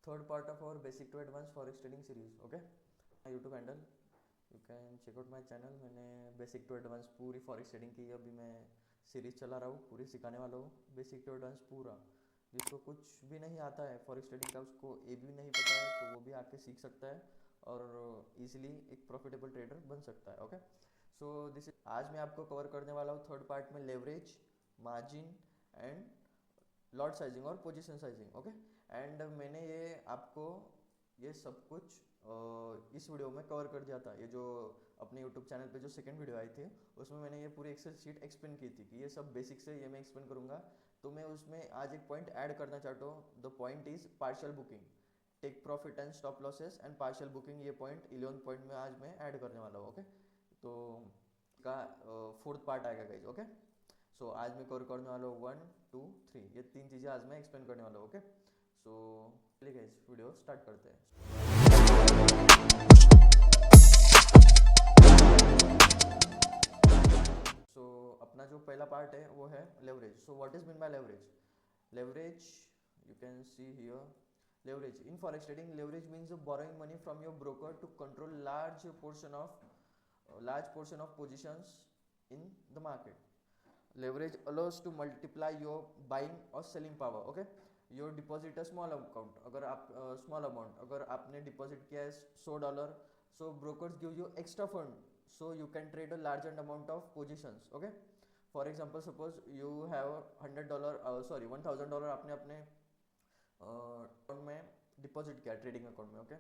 third part of our basic to advanced forex trading series. Okay, my YouTube handle, you can check out my channel. मैंने basic to advance पूरी forex trading की अभी मैं series चला रहा हूँ, पूरी सिखाने वाला हूँ बेसिक टू एडवांस पूरा। जिसको कुछ भी नहीं आता है फॉरेक्स ट्रेडिंग का, उसको ये भी नहीं पता है, तो वो भी आके सीख सकता है और इजीली एक प्रॉफिटेबल ट्रेडर बन सकता है। ओके, सो दिस आज मैं आपको कवर करने वाला हूँ थर्ड पार्ट में leverage, margin and lot sizing और पोजीशन साइजिंग। ओके, एंड मैंने ये आपको ये सब कुछ इस वीडियो में कवर कर दिया था। ये जो अपने यूट्यूब चैनल पे जो सेकंड वीडियो आई थी उसमें मैंने ये पूरी एक्सेल शीट एक्सप्लेन की थी कि ये सब बेसिक से ये मैं एक्सप्लेन करूंगा। तो मैं उसमें आज एक पॉइंट ऐड करना चाहता हूँ। The point is partial booking, take profit and stop losses and partial booking. ये पॉइंट 11 पॉइंट में आज मैं ऐड करने वाला हूँ। ओके, तो का फोर्थ पार्ट आएगा गाइज। ओके, सो आज मैं कवर करने वाला हूँ 1 2 3, ये तीन चीज़ें आज मैं एक्सप्लेन करने वाला हूँ। ओके, सो चलिए गाइज वीडियो स्टार्ट करते हैं। सो अपना जो पहला पार्ट है वो है leverage. So what is mean bye leverage? Leverage, you can see here, leverage in forex trading, leverage means borrowing money from your broker to control large portion of positions in the market. Leverage allows to multiply your buying or selling power. Okay, your deposit a small amount, अगर आप small amount अगर आपने deposit किया है $100, so brokers give you extra fund so you can trade a larger amount of positions. Okay, for example suppose you have $100 sorry $1000 आपने अपने account में deposit किया ट्रेडिंग अकाउंट में। Okay,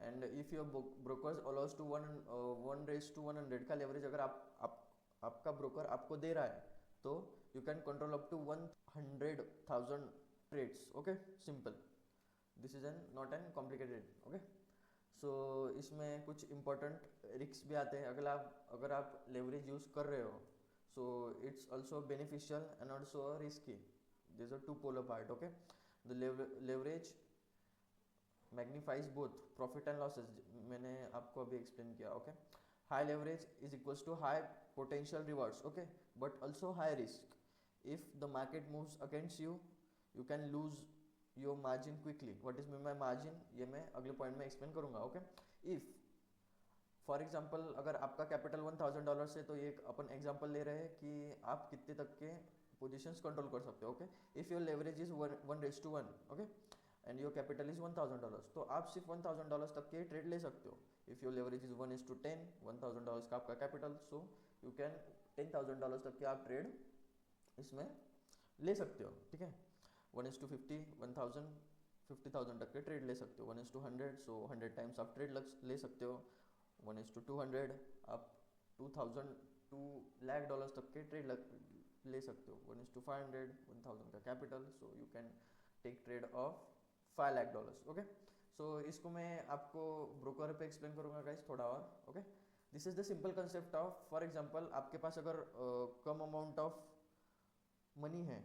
and if your brokers allows to 1:100 का leverage अगर आपका broker आपको दे रहा है तो you can control up to 100,000 trades. Okay, simple, this is an not an complicated. Okay, so इसमें कुछ इंपॉर्टेंट रिस्क भी आते हैं अगर आप लेवरेज यूज कर रहे हो। So it's also beneficial and also risky. These are two polar part. Okay, the leverage magnifies both profit and losses. मैंने आपको अभी explain किया। Okay, high leverage is equals to high potential rewards. Okay, but also high risk. If the market moves against you, you can lose your margin quickly. What is mean by margin? ये मैं अगले point में explain करूँगा। Okay, if for example अगर आपका capital $1000 है तो ये अपन एग्जाम्पल ले रहे हैं कि आप कितने तक के पोजीशंस कंट्रोल कर सकते हो। Okay, if your leverage is 1:1, okay, and your capital is $1000, तो आप सिर्फ $1000 तक के ट्रेड ले सकते हो। इफ़ योर लेवरेज इज 1:10, $1000 का आपका कैपिटल, सो यू कैन $10,000 तक के आप ट्रेड इसमें ले सकते हो। ठीक है, 1:50, 1000, 50,000 तक के ट्रेड ले सकते हो। 1:100, सो 100 टाइम्स आप ट्रेड ले सकते हो। 1:200 आप 2000 $2 lakh तक के ट्रेड ले सकते हो। 1:500, 1000 का capital, so you can take trade of $5 lakh। Okay, so इसको मैं आपको ब्रोकर पे एक्सप्लेन करूंगा गाइस थोड़ा और। Okay, this is the simple concept of, for example आपके पास अगर कम अमाउंट ऑफ मनी है,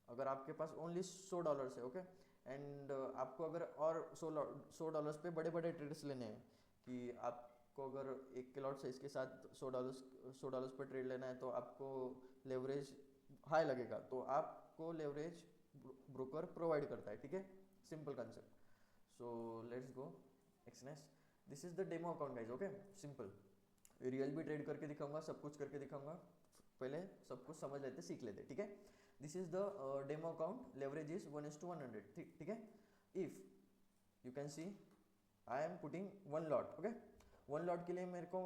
अगर आपके पास ओनली $100 है, ओके, एंड आपको अगर और $100 पे बड़े बड़े ट्रेड्स लेने हैं कि आपको अगर एक के लॉट साइज के साथ $100 पर ट्रेड लेना है तो आपको लेवरेज हाई लगेगा, तो आपको लेवरेज ब्रोकर प्रोवाइड करता है। ठीक है, simple concept. So let's go Exness. This is the demo account guys. Okay, simple, real भी ट्रेड करके दिखाऊंगा, सब कुछ करके दिखाऊंगा, पहले सब कुछ समझ लेते सीख लेते। ठीक है, this is the demo account, leverage is 1:100। ठीक है, if you can C I am putting 1 lot. Okay, 1 lot के लिए मेरे को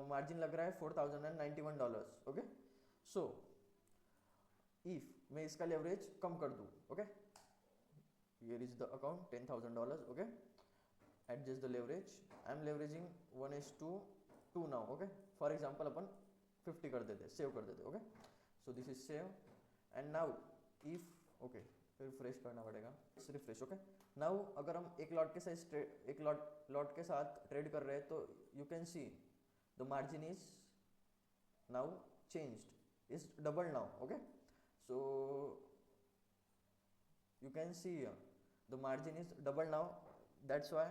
मार्जिन लग रहा है $4,091। ओके, सो इफ मैं इसका लेवरेज कम कर दूं, okay, here is the account $10,000। Okay, adjust the leverage, I am leveraging 1:2 now. Okay, for example अपन 50 कर देते, सेव कर देते। Okay, so this is save and now if, okay, refresh करना पड़ेगा, रिफ्रेश। ओके, नाउ अगर हम एक लॉट के साथ लॉट के साथ ट्रेड कर रहे हैं तो you can see the margin is now changed, is double now. Okay, so you can see the margin is double now, that's why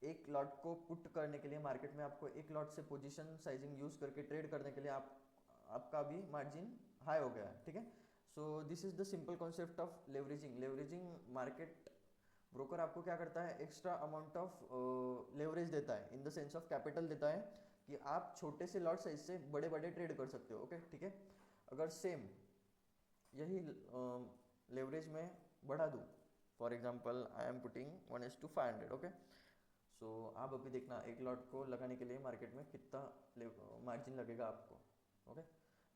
एक लॉट को पुट करने के लिए मार्केट में आपको एक लॉट से पोजीशन साइजिंग यूज करके ट्रेड करने के लिए आपका भी मार्जिन हाई हो गया है। ठीक है, सो this is the simple concept of leveraging. Leveraging broker आपको क्या करता है, एक्स्ट्रा अमाउंट ऑफ लेवरेज देता है, इन द सेंस ऑफ कैपिटल देता है कि आप छोटे से लॉट साइज से बड़े बड़े ट्रेड कर सकते हो। ओके ठीक है, अगर सेम यही लेवरेज में बढ़ा दूँ, for example I am putting 1:500। Okay, so आप अभी देखना एक लॉट को लगाने के लिए मार्केट में कितना मार्जिन लगेगा आपको। ओके,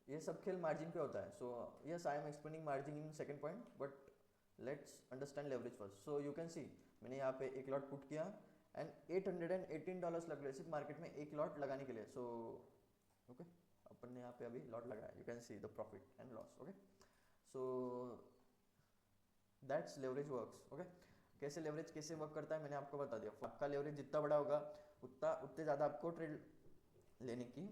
ये सब खेल मार्जिन पे होता है। So yes, I am explaining margin in second point, but let's understand leverage first. So you can सी मैंने यहाँ पे एक लॉट पुट किया एंड $818 लग रहे सिर्फ मार्केट में एक लॉट लगाने के लिए। सो ओके, अपन ने यहाँ पे अभी लॉट लगाया, you can see the profit and loss. Okay, so that's leverage works. Okay, कैसे लेवरेज कैसे वर्क करता है मैंने आपको बता दिया। आपका लेवरेज जितना बड़ा होगा उतने ज़्यादा आपको ट्रेड लेने की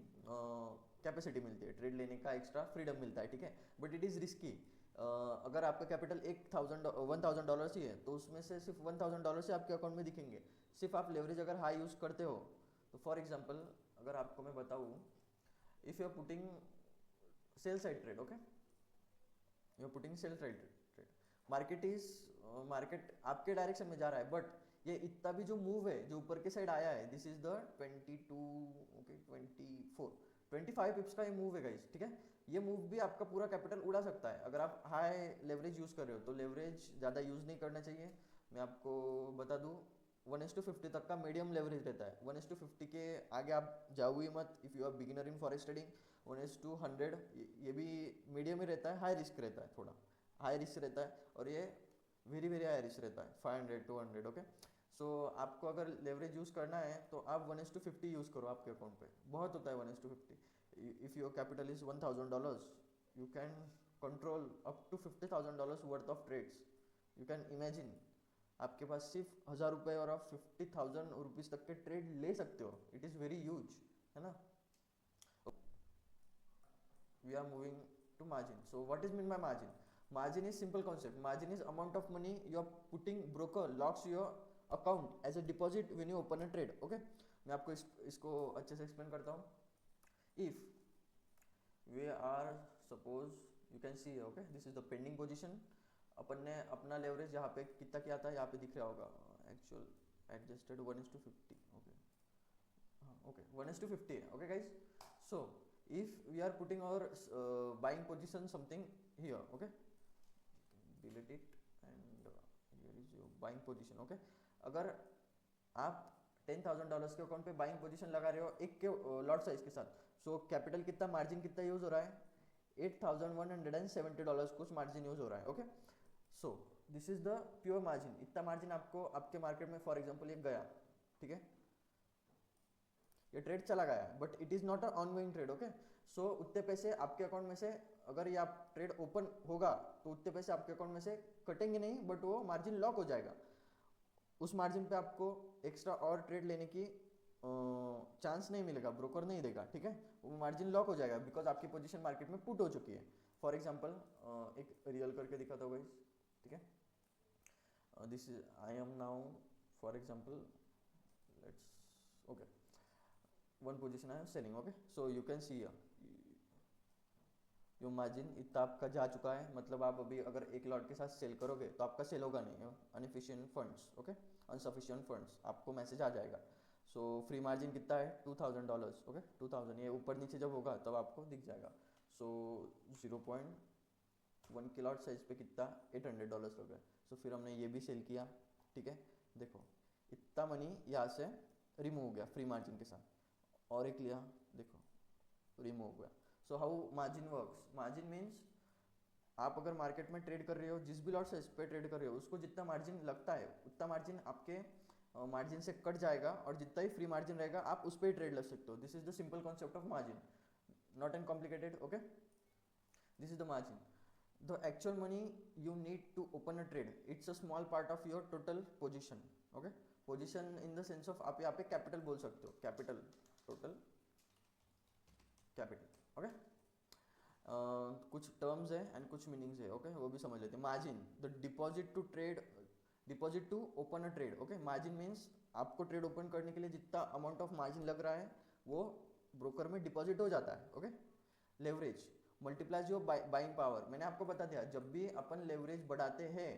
कैपेसिटी मिलती है, ट्रेड लेने का एक्स्ट्रा फ्रीडम मिलता है। ठीक है, बट इट इज़ रिस्की। अगर आपका कैपिटल $1,000 ही है तो उसमें से सिर्फ $1,000 से आपके अकाउंट में दिखेंगे। सिर्फ आप लेवरेज अगर हाई यूज़ करते हो तो फॉर एग्जांपल अगर आपको मैं बताऊँ, if you are putting sell side trade, okay, you are putting sell side trade, market आपके डायरेक्शन में जा रहा है, बट ये इतना भी जो मूव है जो ऊपर के साइड आया है, दिस इज द 22 ओके 25 पिप्स का ये मूव है गाइस। ठीक है, ये मूव भी आपका पूरा कैपिटल उड़ा सकता है अगर आप हाई लेवरेज यूज़ कर रहे हो। तो लेवरेज ज़्यादा यूज़ नहीं करना चाहिए। मैं आपको बता दूँ 1:50 तक का मीडियम लेवरेज रहता है। 1:50 के आगे आप जाओ ही मत if you are beginner in forex trading. 1:100 ये भी मीडियम ही रहता है, हाई रिस्क रहता है, थोड़ा हाई रिस्क रहता है, और ये वेरी वेरी हाई रिस्क रहता है 500 200। ओके, सो आपको अगर लेवरेज यूज़ करना है तो आप 1:50 यूज़ करो आपके अकाउंट पे, बहुत होता है 1:50। If your capital is $1,000 you can control up to $50,000 worth of trades. You can imagine आपके पास सिर्फ 1,000 रुपये और आप 50,000 रुपीज़ तक के ट्रेड ले सकते हो। इट इज़ वेरी ह्यूज, है ना। We are moving to margin. So what is mean by margin? Margin is simple concept. Margin is amount of money you are putting, broker locks your account as a deposit when you open a trade. Okay, मैं आपको इसको अच्छे से explain करता हूँ। If we are suppose you can see okay this is the pending position। अपन ने अपना leverage यहाँ पे कितना किया था, यहाँ पे दिख रहा होगा एक्चुअल एडजस्टेड 1:50। ओके हाँ ओके 1:50 है। Okay guys, so if we are putting our buying position something here, okay, delete it and here is your buying position। okay, अगर आप $10,000 के अकाउंट पे बाइंग पोजीशन लगा रहे हो एक के लॉट साइज के साथ, सो कैपिटल कितना मार्जिन कितना यूज हो रहा है, $8,170 कुछ मार्जिन यूज हो रहा है। Okay, so this is the pure margin. इतना मार्जिन आपको आपके मार्केट में फॉर एग्जांपल एक गया, ठीक है, ये ट्रेड चला गया, but it is not a ongoing trade. Okay, so उतने पैसे आपके अकाउंट में से अगर ये आप ट्रेड ओपन होगा तो उतने पैसे आपके अकाउंट में से कटेंगे नहीं, बट वो मार्जिन लॉक हो जाएगा। उस मार्जिन पे आपको एक्स्ट्रा और ट्रेड लेने की चांस नहीं मिलेगा, ब्रोकर नहीं देगा। ठीक है, वो मार्जिन लॉक हो जाएगा बिकॉज आपकी पोजीशन मार्केट में पुट हो चुकी है। फॉर एग्जांपल एक रियल करके दिखाता हूँ गाइस। ठीक है, this is I am now for example let's okay one position I am selling. Okay, so you can C yo margin इतना आपका जा चुका है, मतलब आप अभी अगर एक लॉट के साथ सेल करोगे तो आपका सेल होगा नहीं, अनएफिशिएंट फंड्स। ओके, अनसफिशिएंट फंड्स, आपको मैसेज आ जाएगा। सो फ्री मार्जिन कितना है $2,000। ओके 2,000, ये ऊपर नीचे जब होगा तब आपको दिख जाएगा। सो 0.1 के लॉट साइज पे कितना $800 हो गया। सो फिर हमने ये भी सेल किया। ठीक है, देखो इतना मनी यहाँ से रिमूव हो गया फ्री मार्जिन के साथ, और एक लिया, देखो रिमूव हो गया। So how margin works? Margin means आप अगर मार्केट में ट्रेड कर रहे हो, जिस भी लॉट साइज पे ट्रेड कर रहे हो, उसको जितना मार्जिन लगता है उतना मार्जिन आपके मार्जिन से कट जाएगा, और जितना ही फ्री मार्जिन रहेगा आप उस पर ही ट्रेड लग सकते हो। This is the simple concept of margin, not an complicated. Okay, this is the margin. The actual money you need to open a trade, it's a small part of your total position. Okay, position in the sense of आप यहाँ पे capital बोल सकते हो, capital, total capital. Okay, कुछ terms है and कुछ meanings है। ओके, वो भी समझ लेते हैं। Margin, the deposit to trade, deposit to open a trade. Okay, margin means आपको ट्रेड ओपन करने के लिए जितना अमाउंट ऑफ मार्जिन लग रहा है वो ब्रोकर में डिपॉजिट हो जाता है। Okay, leverage multiplies your buying power. मैंने आपको बता दिया जब भी अपन लेवरेज बढ़ाते हैं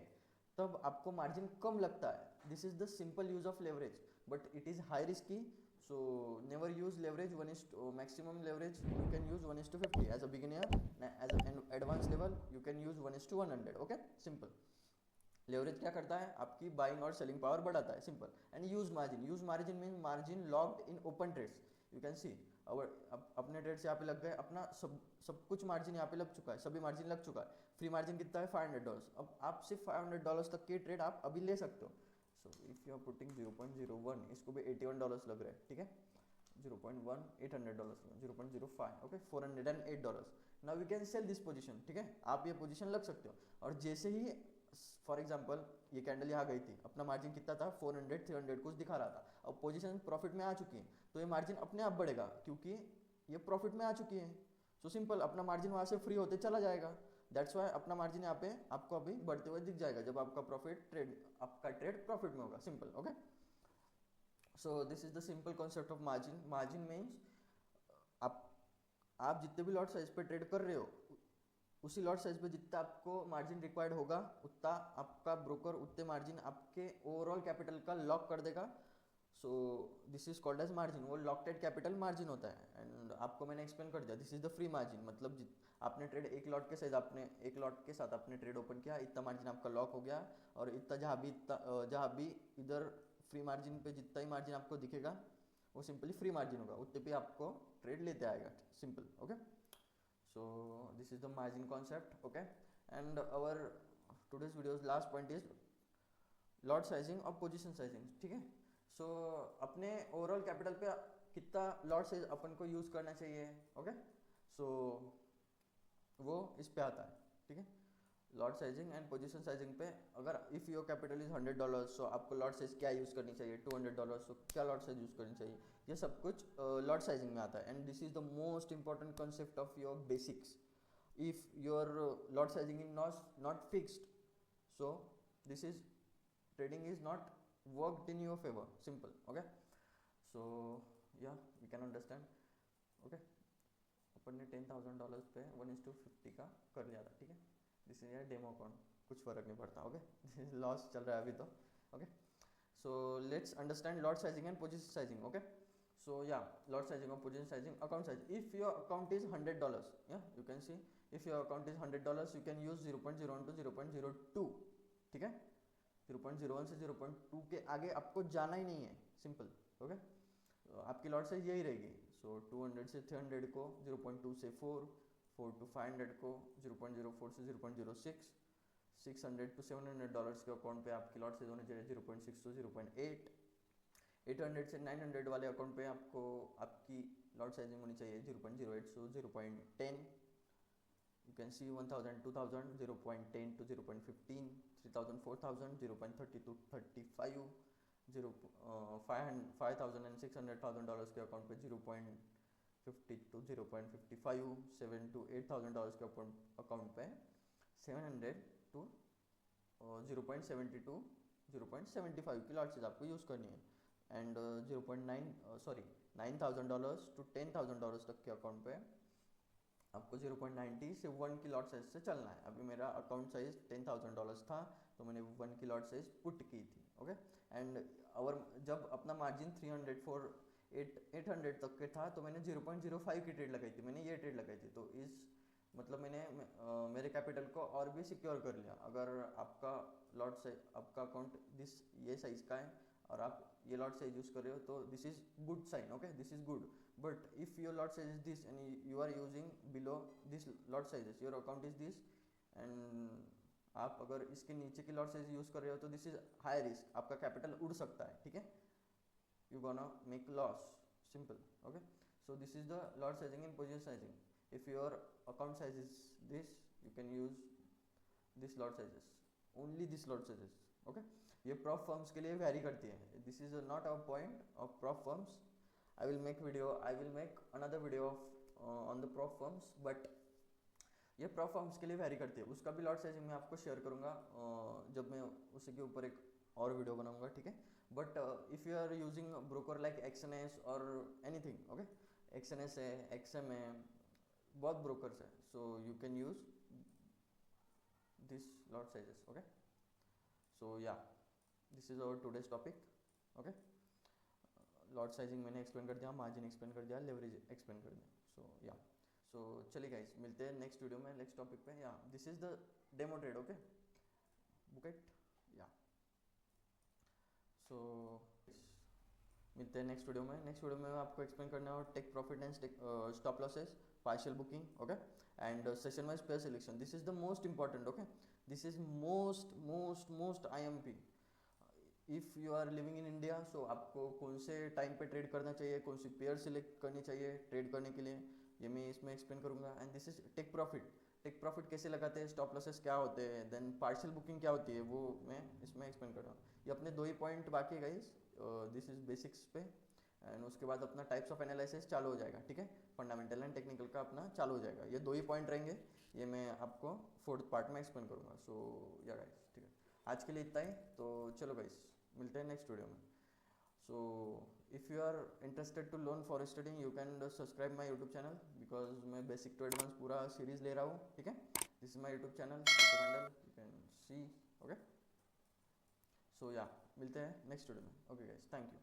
तब आपको मार्जिन कम लगता है. This is the simple use of leverage, but it is high risky. So never use leverage maximum leverage you can use 1:50 as a beginner. As an advanced level you can use 1:100. Okay, simple. Leverage क्या करता है, आपकी buying और selling power बढ़ाता है, simple. And use margin mean margin locked in open trades. You can see अपने trades यहाँ पे लग गए, अपना सब कुछ मार्जिन यहाँ पे लग चुका है, सभी मार्जिन लग चुका है. फ्री मार्जिन कितना है, $500. अब आप सिर्फ $500 तक के ट्रेड आप अभी ले सकते हो. So if you are putting 0.01, इसको भी $81 लग रहा है, ठीक है. 0.1 $800, 0.05 okay, $408. Now we can sell this position, ठीक है. आप ये पोजीशन लग सकते हो. और जैसे ही फॉर एग्जांपल ये कैंडल यहाँ गई थी, अपना मार्जिन कितना था, 400 300 कुछ दिखा रहा था. अब पोजीशन प्रॉफिट में आ चुकी है, तो ये मार्जिन अपने आप बढ़ेगा क्योंकि ये प्रॉफिट में आ चुकी है. सो सिंपल, अपना मार्जिन वहाँ से फ्री होते चला जाएगा. दैट्स वाई अपना मार्जिन यहाँ पे आपको अभी बढ़ते हुए दिख जाएगा जब आपका ट्रेड प्रॉफिट में होगा, simple. Okay, so this is the simple concept of margin. Margin means आप जितने भी लॉट साइज पे ट्रेड कर रहे हो, उसी लॉट साइज पे जितना आपको मार्जिन रिक्वायर्ड होगा, उतना आपका ब्रोकर उतने मार्जिन आपके ओवरऑल कैपिटल का लॉक कर देगा. So this is called as margin. वो लॉक्टेड कैपिटल मार्जिन होता है. एंड आपको मैंने एक्सप्लेन कर दिया, this is the free margin. मतलब आपने ट्रेड एक लॉट के साथ आपने ट्रेड ओपन किया, इतना मार्जिन आपका लॉक हो गया, और इतना जहाँ भी इधर फ्री मार्जिन पे जितना ही मार्जिन आपको दिखेगा वो सिंपली फ्री मार्जिन होगा, उतने पे आपको ट्रेड लेते आएगा, simple. Okay, so this is the margin concept. Okay, and our today's video's last point is lot sizing और position sizing, ठीक है. so अपने ओवरऑल कैपिटल पे कितना लॉट साइज अपन को यूज करना चाहिए. ओके, so वो इस पे आता है, ठीक है. Lot sizing and position sizing पे, अगर इफ योर कैपिटल इज $100, सो आपको लॉट साइज क्या यूज करनी चाहिए, $200, सो क्या लॉट साइज यूज करनी चाहिए, ये सब कुछ लॉट साइजिंग में आता है. And this is the most important concept of your basics. If your lot sizing is not fixed, so this is trading is not worked in your favour, simple. Okay, so yeah we can understand. Okay, अपन ने $10,000 पे 1:50 का कर लिया था, ठीक है. This is demo account, कुछ फर्क नहीं पड़ता. ओके, लॉस चल रहा है अभी तो. Okay, so let's understand lot sizing and position sizing. Okay, so yeah lot sizing और position sizing. Account size, if your account is $100, yeah you can see if your account is $100, you can use 0.01 to 0.02, ठीक है. 0.01 से 0.2 के आगे आपको जाना ही नहीं है, सिंपल. ओके, आपकी लॉट साइज यही रहेगी. सो 200 से 300 को 0.2 से 4 to 500 को 0.04 से 0.06, $600 to $700 के अकाउंट पे आपकी लॉट साइज होनी चाहिए 0.6 to 0.8, 800 से 900 वाले अकाउंट पे आपको आपकी लॉट साइजिंग होनी चाहिए 0.08 to 0.10. You can C 1000 2000 0.10 to 0.15, 3000 4000 0.30 to 35, 5000 and $600,000 के अकाउंट पे 0.50 to 0.55, 7 to $8,000 के अकाउंट पे 700 to 0.70 to 0.75 की लॉट साइज आपको यूज़ करनी है. एंड 9,000 to $10,000 तक के अकाउंट पे आपको 0.90 से 1 की लॉट साइज से चलना है. अभी मेरा अकाउंट साइज $10,000 था, तो मैंने 1 की लॉट साइज पुट की थी. ओके, एंड जब अपना मार्जिन 800 तक के था, तो मैंने 0.05 की ट्रेड लगाई थी, मैंने ये ट्रेड लगाई थी. तो इस मतलब मैंने मेरे कैपिटल को और भी सिक्योर कर लिया. अगर आपका लॉट साइज, आपका अकाउंट ये साइज का है और आप ये लॉट साइज यूज कर रहे हो, तो this is good sign. Okay, this is good. But if your lot size is this and you are using below this lot sizes, your account is this, and आप अगर इसके नीचे की lot size use कर रहे हो, तो this is high risk, आपका कैपिटल उड़ सकता है, ठीक है. You gonna make loss, simple. Okay, so this is the lot sizing and position sizing. If your account size is this, you can use this lot sizes, only this lot sizes. Okay, ये prop firms के लिए very करती है. This is not our point of prop firms. I will make another video on the prop firms, but ये prop firms के लिए very करती है. उसका भी लॉट साइजिंग मैं आपको शेयर करूंगा जब मैं उसी के ऊपर एक और वीडियो बनाऊंगा, ठीक है. But if you are using broker like XNS और एनीथिंग, ओके, XNS है, XM है, बहुत ब्रोकर्स है, so you can use this lot sizes. Okay, so yeah this is our today's topic. Okay, lot sizing मैंने explain कर दिया, margin explain कर दिया, लेवरेज एक्सप्लेन कर दिया. सो या, सो चलिए गाइस, मिलते हैं नेक्स्ट वीडियो में नेक्स्ट टॉपिक पे. Yeah this is the demo trade. Okay, बुकेट. या सो मिलते हैं नेक्स्ट वीडियो में. नेक्स्ट वीडियो में मैं आपको एक्सप्लेन करना है take profit and stop losses, partial booking. Okay, and session wise pair selection. This is the most important. Okay, this is most IMP. If you are living in India, so आपको कौन से time पे trade करना चाहिए, कौन सी pair select करनी चाहिए trade करने के लिए, ये मैं इसमें एक्सप्लेन करूंगा. And this is take profit. Take profit कैसे लगाते हैं, स्टॉप लॉसेस क्या होते हैं, देन पार्शियल बुकिंग क्या होती है, वो मैं इसमें एक्सप्लेन कर रहा हूँ. ये अपने 2 ही पॉइंट बाकी है गाइस. दिस इज बेसिक्स पे, एंड उसके बाद अपना टाइप्स ऑफ एनालिसिस चालू हो जाएगा. ठीक है, फंडामेंटल एंड टेक्निकल का अपना चालू हो जाएगा. ये 2 ही पॉइंट रहेंगे, ये मैं आपको 4th पार्ट में एक्सप्लेन करूँगा. सो या गाइस, ठीक है, आज के लिए इतना ही. तो चलो गाइस, मिलते हैं नेक्स्ट वीडियो में. So if you are interested to learn forex trading, you can subscribe my YouTube channel, because मैं बेसिक टू एडवांस पूरा सीरीज ले रहा हूँ. ठीक है, this is my YouTube channel, handle you can see. Okay, so yeah मिलते हैं next video में. Okay guys, thank you.